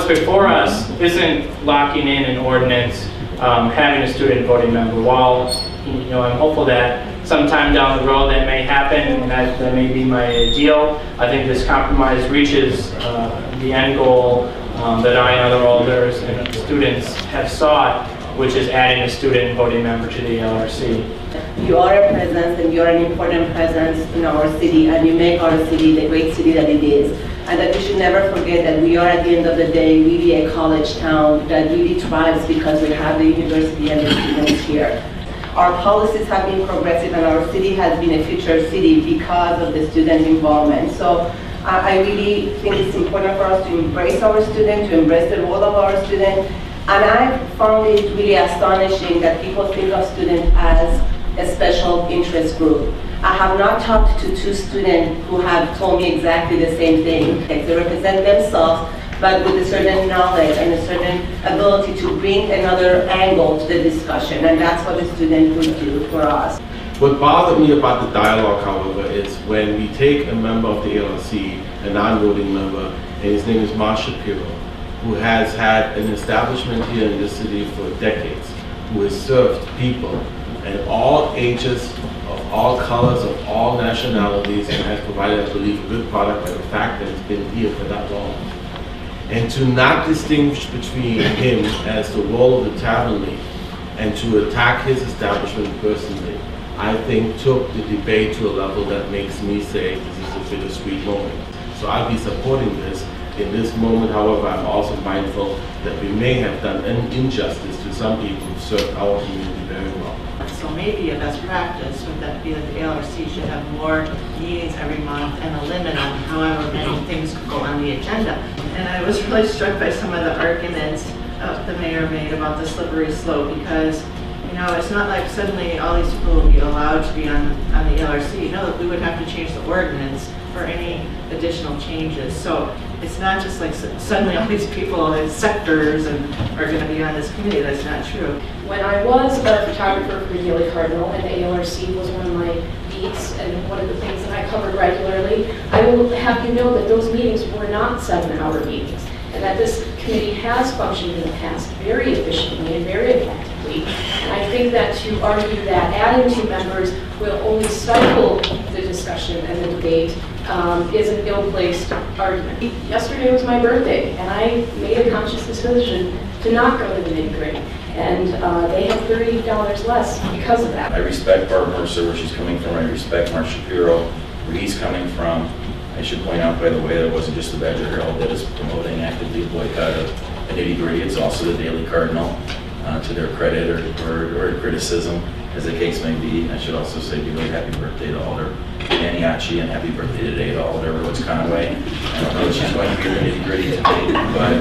what's before us isn't locking in an ordinance, having a student voting member. While I'm hopeful that sometime down the road that may happen, and that may be my ideal, I think this compromise reaches the end goal that I and other alders and students have sought, which is adding a student voting member to the ALRC. You are a presence, and you are an important presence in our city, and you make our city the great city that it is. And that we should never forget that we are, at the end of the day, really a college town that really thrives because we have the university and the students here. Our policies have been progressive, and our city has been a future city because of the student involvement. So I really think it's important for us to embrace our students, to embrace the role of our students. And I found it really astonishing that people think of students as a special interest group. I have not talked to two students who have told me exactly the same thing. They represent themselves, but with a certain knowledge and a certain ability to bring another angle to the discussion, and that's what the student would do for us. What bothered me about the dialogue, however, is when we take a member of the ALRC, a non-voting member, and his name is Mark Shapiro, who has had an establishment here in this city for decades, who has served people at all ages, of all colors, of all nationalities, and has provided, I believe, a good product by the fact that it's been here for that long. And to not distinguish between him as the role of the tavern lead and to attack his establishment personally, I think took the debate to a level that makes me say this is a bittersweet moment. So I'll be supporting this. In this moment, however, I'm also mindful that we may have done an injustice to some people who served our community very well. So maybe a best practice would that be that the ALRC should have more meetings every month and a limit on however many things could go on the agenda. And I was really struck by some of the arguments the mayor made about the slippery slope, because it's not like suddenly all these people will be allowed to be on the ALRC. No, we would have to change the ordinance for any additional changes. So it's not just like suddenly all these people as sectors and are going to be on this committee. That's not true. When I was a photographer for Daily Cardinal, and the ALRC was one of my beats and one of the things that I covered regularly, I will have you know that those meetings were not 7-hour meetings, and that this committee has functioned in the past very efficiently and very effectively. And I think that to argue that adding 2 members will only stifle the discussion and the debate is an ill-placed argument. Yesterday was my birthday, and I made a conscious decision to not go to the nitty-gritty. And they have $30 less because of that. I respect Barb Mercer, where she's coming from. I respect Mark Shapiro, where he's coming from. I should point out, by the way, that it wasn't just the Badger Herald that is promoting actively a boycott of the nitty-gritty. It's also the Daily Cardinal, to their credit or criticism, as the case may be. I should also say belated happy birthday to Alder Maniaci, and happy birthday today to Alder Woods Conway. I don't know if she's going to be in the nitty-gritty today, but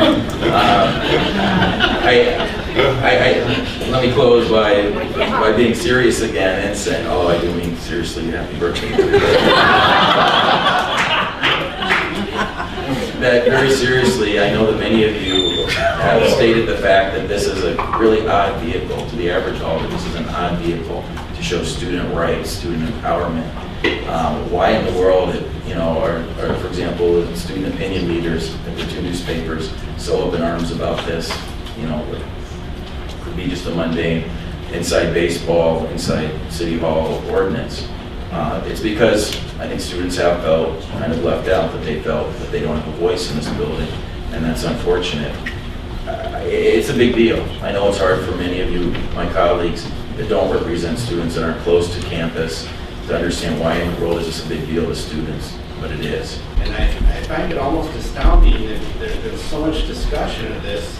let me close by being serious again and saying, oh, I do mean seriously, happy birthday that very seriously, I know that many of you have stated the fact that this is a really odd vehicle to the average Alder. This is an odd vehicle to show student rights, student empowerment. Why in the world, are for example, the student opinion leaders in the 2 newspapers so up in arms about this? It could be just a mundane inside baseball, inside City Hall ordinance. It's because I think students have felt kind of left out, that they felt that they don't have a voice in this building, and that's unfortunate. It's a big deal. I know it's hard for many of you, my colleagues, that don't represent students that aren't close to campus, to understand why in the world is this a big deal to students, but it is. And I find it almost astounding that there's so much discussion of this,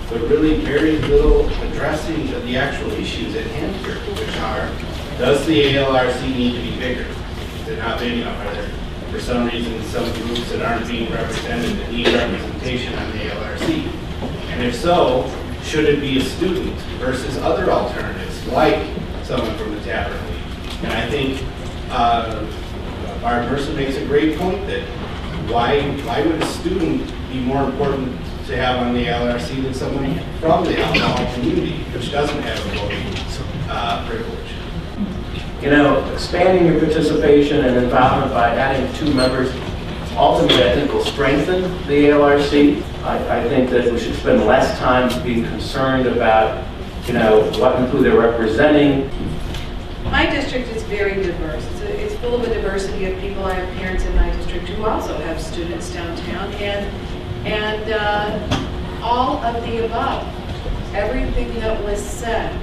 but really very little addressing of the actual issues at hand here, which are, does the ALRC need to be bigger? If they're not big enough, are there, for some reason, some groups that aren't being represented that need representation on the ALRC? And if so, should it be a student versus other alternatives, like someone from the Tavern League? And I think Barb Mercer makes a great point that why would a student be more important to have on the LRC than someone from the alcohol community, which doesn't have a voting privilege? Expanding your participation and involvement by adding 2 members ultimately I think will strengthen the ALRC. I think that we should spend less time being concerned about, what and who they're representing. My district is very diverse. It's full of a diversity of people. I have parents in my district who also have students downtown, and all of the above, everything that was said.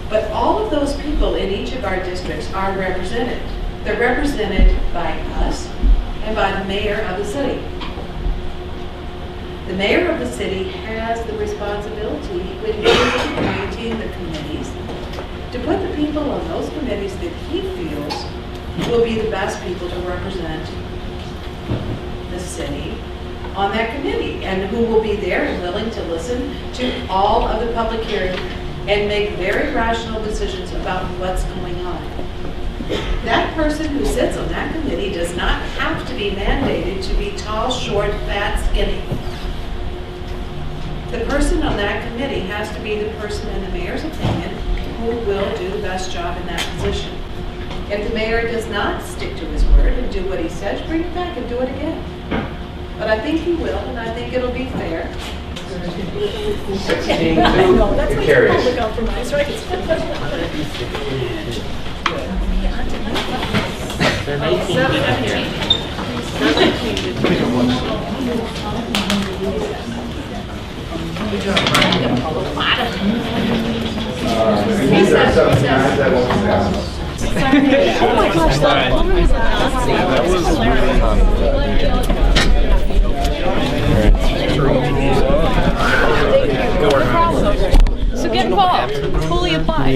But all of those people in each of our districts are represented. They're represented by us and by the mayor of the city. The mayor of the city has the responsibility, when he is appointing the committees, to put the people on those committees that he feels will be the best people to represent the city on that committee, and who will be there and willing to listen to all of the public hearing and make very rational decisions about what's going on. That person who sits on that committee does not have to be mandated to be tall, short, fat, skinny. The person on that committee has to be the person, in the mayor's opinion, who will do the best job in that position. If the mayor does not stick to his word and do what he says, bring it back and do it again. But I think he will, and I think it'll be fair. 16-2, it carries. Oh my gosh, that was so get involved. Fully apply.